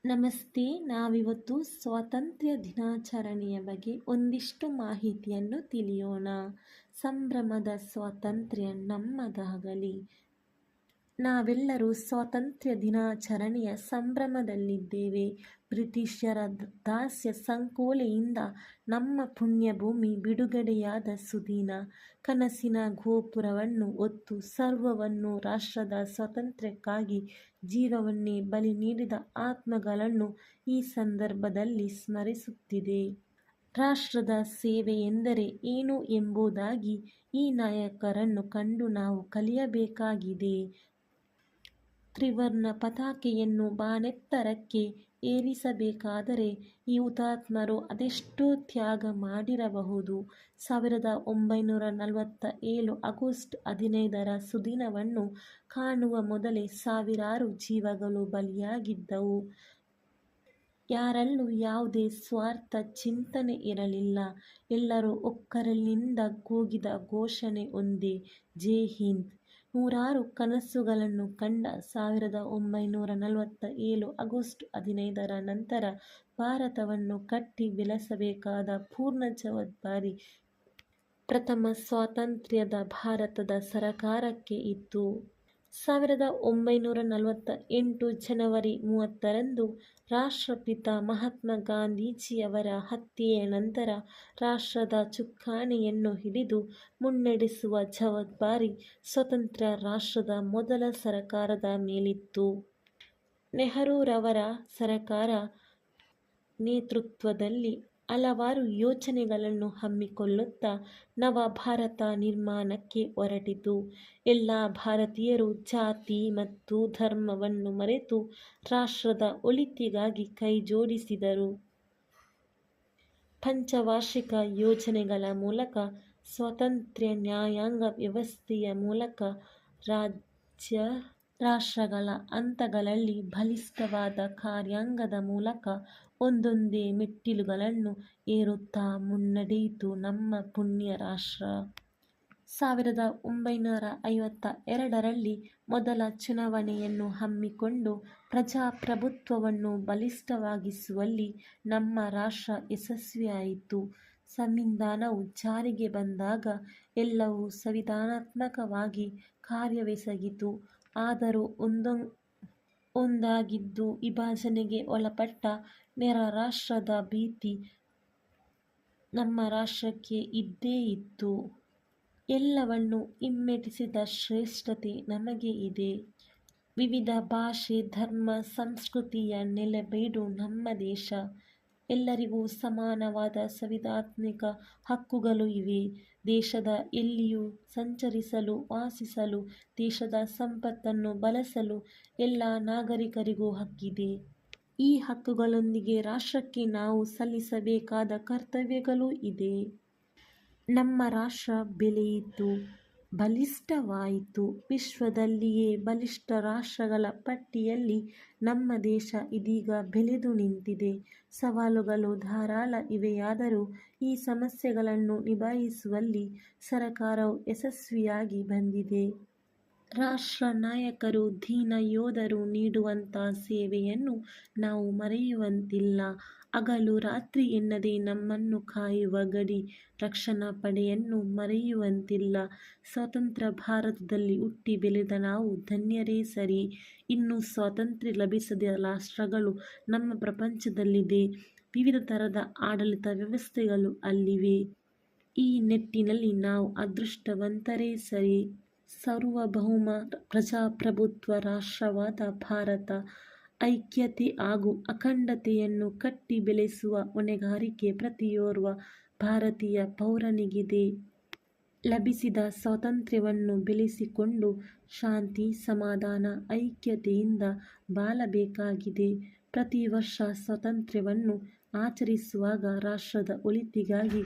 ನಮಸ್ತೆ. ನಾವಿವತ್ತು ಸ್ವಾತಂತ್ರ್ಯ ದಿನಾಚರಣೆಯ ಬಗ್ಗೆ ಒಂದಿಷ್ಟು ಮಾಹಿತಿಯನ್ನು ತಿಳಿಯೋಣ. ಸಂಭ್ರಮದ ಸ್ವಾತಂತ್ರ್ಯ ನಮ್ಮದಾಗಲಿ. ನಾವೆಲ್ಲರೂ ಸ್ವಾತಂತ್ರ್ಯ ದಿನಾಚರಣೆಯ ಸಂಭ್ರಮದಲ್ಲಿದ್ದೇವೆ. ಬ್ರಿಟಿಷರ ದಾಸ್ಯ ಸಂಕೋಲೆಯಿಂದ ನಮ್ಮ ಪುಣ್ಯಭೂಮಿ ಬಿಡುಗಡೆಯಾದ ಸುದಿನ. ಕನಸಿನ ಗೋಪುರವನ್ನು ಹೊತ್ತು ಸರ್ವವನ್ನು ರಾಷ್ಟ್ರದ ಸ್ವಾತಂತ್ರ್ಯಕ್ಕಾಗಿ ಜೀವವನ್ನೇ ಬಲಿ ನೀಡಿದ ಆತ್ಮಗಳನ್ನು ಈ ಸಂದರ್ಭದಲ್ಲಿ ಸ್ಮರಿಸುತ್ತಿದೆ. ರಾಷ್ಟ್ರದ ಸೇವೆ ಎಂದರೆ ಏನು ಎಂಬುದಾಗಿ ಈ ನಾಯಕರನ್ನು ಕಂಡು ನಾವು ಕಲಿಯಬೇಕಾಗಿದೆ. ತ್ರಿವರ್ಣ ಪತಾಕೆಯನ್ನು ಬಾನೆತ್ತರಕ್ಕೆ ಏರಿಸಬೇಕಾದರೆ ಈ ಹುತಾತ್ಮರು ಅದೆಷ್ಟೋ ತ್ಯಾಗ ಮಾಡಿರಬಹುದು. 1947 ಆಗಸ್ಟ್ 15 ಸುದಿನವನ್ನು ಕಾಣುವ ಮೊದಲೇ ಸಾವಿರಾರು ಜೀವಗಳು ಬಲಿಯಾಗಿದ್ದವು. ಯಾರಲ್ಲೂ ಯಾವುದೇ ಸ್ವಾರ್ಥ ಚಿಂತನೆ ಇರಲಿಲ್ಲ. ಎಲ್ಲರೂ ಒಕ್ಕರಲಿನಿಂದ ಕೂಗಿದ ಘೋಷಣೆ ಒಂದೇ, ಜೈ ಹಿಂದ್. ನೂರಾರು ಕನಸುಗಳನ್ನು ಕಂಡ 1947 ಆಗಸ್ಟ್ 15 ನಂತರ ಭಾರತವನ್ನು ಕಟ್ಟಿ ಬೆಳೆಸಬೇಕಾದ ಪೂರ್ಣ ಜವಾಬ್ದಾರಿ ಪ್ರಥಮ ಸ್ವಾತಂತ್ರ್ಯದ ಭಾರತದ ಸರಕಾರಕ್ಕೆ ಇತ್ತು. 1948 ಜನವರಿ 30ರಂದು ರಾಷ್ಟ್ರಪಿತ ಮಹಾತ್ಮ ಗಾಂಧೀಜಿಯವರ ಹತ್ಯೆಯ ನಂತರ ರಾಷ್ಟ್ರದ ಚುಕ್ಕಾಣಿಯನ್ನು ಹಿಡಿದು ಮುನ್ನಡೆಸುವ ಜವಾಬ್ದಾರಿ ಸ್ವತಂತ್ರ ರಾಷ್ಟ್ರದ ಮೊದಲ ಸರಕಾರದ ಮೇಲಿತ್ತು. ನೆಹರೂರವರ ಸರಕಾರ ನೇತೃತ್ವದಲ್ಲಿ ಹಲವಾರು ಯೋಜನೆಗಳನ್ನು ಹಮ್ಮಿಕೊಳ್ಳುತ್ತಾ ನವ ಭಾರತ ನಿರ್ಮಾಣಕ್ಕೆ ಹೊರಟಿತು. ಎಲ್ಲ ಭಾರತೀಯರು ಜಾತಿ ಮತ್ತು ಧರ್ಮವನ್ನು ಮರೆತು ರಾಷ್ಟ್ರದ ಒಳಿತಿಗಾಗಿ ಕೈಜೋಡಿಸಿದರು. ಪಂಚವಾರ್ಷಿಕ ಯೋಜನೆಗಳ ಮೂಲಕ, ಸ್ವತಂತ್ರ ನ್ಯಾಯಾಂಗ ವ್ಯವಸ್ಥೆಯ ಮೂಲಕ, ರಾಜ್ಯ ರಾಷ್ಟ್ರಗಳ ಹಂತಗಳಲ್ಲಿ ಬಲಿಷ್ಠವಾದ ಕಾರ್ಯಾಂಗದ ಮೂಲಕ ಒಂದೊಂದೇ ಮೆಟ್ಟಿಲುಗಳನ್ನು ಏರುತ್ತಾ ಮುನ್ನಡೆಯಿತು ನಮ್ಮ ಪುಣ್ಯ ರಾಷ್ಟ್ರ. 1952ರಲ್ಲಿ ಮೊದಲ ಚುನಾವಣೆಯನ್ನು ಹಮ್ಮಿಕೊಂಡು ಪ್ರಜಾಪ್ರಭುತ್ವವನ್ನು ಬಲಿಷ್ಠವಾಗಿಸುವಲ್ಲಿ ನಮ್ಮ ರಾಷ್ಟ್ರ ಯಶಸ್ವಿಯಾಯಿತು. ಸಂವಿಧಾನವು ಜಾರಿಗೆ ಬಂದಾಗ ಎಲ್ಲವೂ ಸಂವಿಧಾನಾತ್ಮಕವಾಗಿ ಕಾರ್ಯವೆಸಗಿತು. ಆದರೂ ಒಂದಾಗಿದ್ದು ವಿಭಜನೆಗೆ ಒಳಪಟ್ಟ ನೆರ ರಾಷ್ಟ್ರದ ಭೀತಿ ನಮ್ಮ ರಾಷ್ಟ್ರಕ್ಕೆ ಇದ್ದೇ ಇತ್ತು. ಎಲ್ಲವನ್ನೂ ಹಿಮ್ಮೆಟ್ಟಿಸಿದ ಶ್ರೇಷ್ಠತೆ ನಮಗೆ ಇದೆ. ವಿವಿಧ ಭಾಷೆ, ಧರ್ಮ, ಸಂಸ್ಕೃತಿಯ ನೆಲೆಬೀಡು ನಮ್ಮ ದೇಶ. ಎಲ್ಲರಿಗೂ ಸಮಾನವಾದ ಸಂವಿಧಾನಿಕ ಹಕ್ಕುಗಳು ಇವೆ. ದೇಶದ ಎಲ್ಲಿಯೂ ಸಂಚರಿಸಲು, ವಾಸಿಸಲು, ದೇಶದ ಸಂಪತ್ತನ್ನು ಬಳಸಲು ಎಲ್ಲ ನಾಗರಿಕರಿಗೂ ಹಕ್ಕಿದೆ. ಈ ಹಕ್ಕುಗಳೊಂದಿಗೆ ರಾಷ್ಟ್ರಕ್ಕೆ ನಾವು ಸಲ್ಲಿಸಬೇಕಾದ ಕರ್ತವ್ಯಗಳೂ ಇದೆ. ನಮ್ಮ ರಾಷ್ಟ್ರ ಬೆಳೆಯಿತು, ಬಲಿಷ್ಠವಾಯಿತು. ವಿಶ್ವದಲ್ಲಿಯೇ ಬಲಿಷ್ಠ ರಾಷ್ಟ್ರಗಳ ಪಟ್ಟಿಯಲ್ಲಿ ನಮ್ಮ ದೇಶ ಇದೀಗ ಬೆಳೆದು ನಿಂತಿದೆ. ಸವಾಲುಗಳು ಧಾರಾಳ ಇವೆಯಾದರೂ ಈ ಸಮಸ್ಯೆಗಳನ್ನು ನಿಭಾಯಿಸುವಲ್ಲಿ ಸರಕಾರವು ಯಶಸ್ವಿಯಾಗಿ ಬಂದಿದೆ. ರಾಷ್ಟ್ರ ನಾಯಕರು, ದೀನ ಯೋಧರು ನೀಡುವಂಥ ಸೇವೆಯನ್ನು ನಾವು ಮರೆಯುವಂತಿಲ್ಲ. ಹಗಲು ರಾತ್ರಿ ಎನ್ನದೆ ನಮ್ಮನ್ನು ಕಾಯುವ ಗಡಿ ರಕ್ಷಣಾ ಪಡೆಯನ್ನು ಮರೆಯುವಂತಿಲ್ಲ. ಸ್ವತಂತ್ರ ಭಾರತದಲ್ಲಿ ಹುಟ್ಟಿ ಬೆಳೆದ ನಾವು ಧನ್ಯರೇ ಸರಿ. ಇನ್ನೂ ಸ್ವಾತಂತ್ರ್ಯ ಲಭಿಸದ ರಾಷ್ಟ್ರಗಳು ನಮ್ಮ ಪ್ರಪಂಚದಲ್ಲಿದೆ. ವಿವಿಧ ಥರದ ಆಡಳಿತ ವ್ಯವಸ್ಥೆಗಳು ಅಲ್ಲಿವೆ. ಈ ನಿಟ್ಟಿನಲ್ಲಿ ನಾವು ಅದೃಷ್ಟವಂತರೇ ಸರಿ. ಸಾರ್ವಭೌಮ ಪ್ರಜಾಪ್ರಭುತ್ವ ರಾಷ್ಟ್ರವಾದ ಭಾರತ ಐಕ್ಯತೆ ಹಾಗೂ ಅಖಂಡತೆಯನ್ನು ಕಟ್ಟಿ ಬೆಳೆಸುವ ಹೊಣೆಗಾರಿಕೆ ಪ್ರತಿಯೋರ್ವ ಭಾರತೀಯ ಪೌರನಿಗಿದೆ. ಲಭಿಸಿದ ಸ್ವಾತಂತ್ರ್ಯವನ್ನು ಬೆಳೆಸಿಕೊಂಡು ಶಾಂತಿ, ಸಮಾಧಾನ, ಐಕ್ಯತೆಯಿಂದ ಬಾಳಬೇಕಾಗಿದೆ. ಪ್ರತಿ ವರ್ಷ ಸ್ವಾತಂತ್ರ್ಯವನ್ನು ಆಚರಿಸುವಾಗ ರಾಷ್ಟ್ರದ ಒಳಿತಿಗಾಗಿ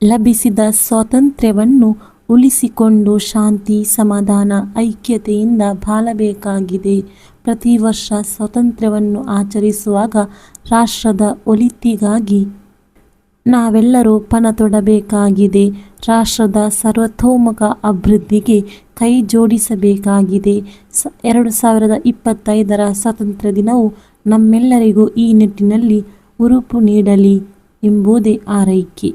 ಲಭಿಸಿದ ಸ್ವಾತಂತ್ರ್ಯವನ್ನು ಉಳಿಸಿಕೊಂಡು ಶಾಂತಿ, ಸಮಾಧಾನ, ಐಕ್ಯತೆಯಿಂದ ಬಾಳಬೇಕಾಗಿದೆ. ಪ್ರತಿ ವರ್ಷ ಸ್ವಾತಂತ್ರ್ಯವನ್ನು ಆಚರಿಸುವಾಗ ರಾಷ್ಟ್ರದ ಒಳಿತಿಗಾಗಿ ನಾವೆಲ್ಲರೂ ಪಣ ತೊಡಬೇಕಾಗಿದೆ. ರಾಷ್ಟ್ರದ ಸರ್ವತೋಮುಖ ಅಭಿವೃದ್ಧಿಗೆ ಕೈ ಜೋಡಿಸಬೇಕಾಗಿದೆ. 2025 ಸ್ವಾತಂತ್ರ್ಯ ದಿನವು ನಮ್ಮೆಲ್ಲರಿಗೂ ಈ ನಿಟ್ಟಿನಲ್ಲಿ ಹುರುಪು ನೀಡಲಿ ಎಂಬುದೇ ಆರೈಕೆ.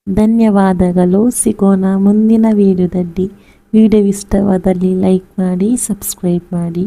ಧನ್ಯವಾದಗಳು. ಸಿಗೋಣ ಮುಂದಿನ ವಿಡಿಯೋದಲ್ಲಿ. ವಿಡಿಯೋ ಇಷ್ಟವಾದಲ್ಲಿ ಲೈಕ್ ಮಾಡಿ, ಸಬ್ಸ್ಕ್ರೈಬ್ ಮಾಡಿ.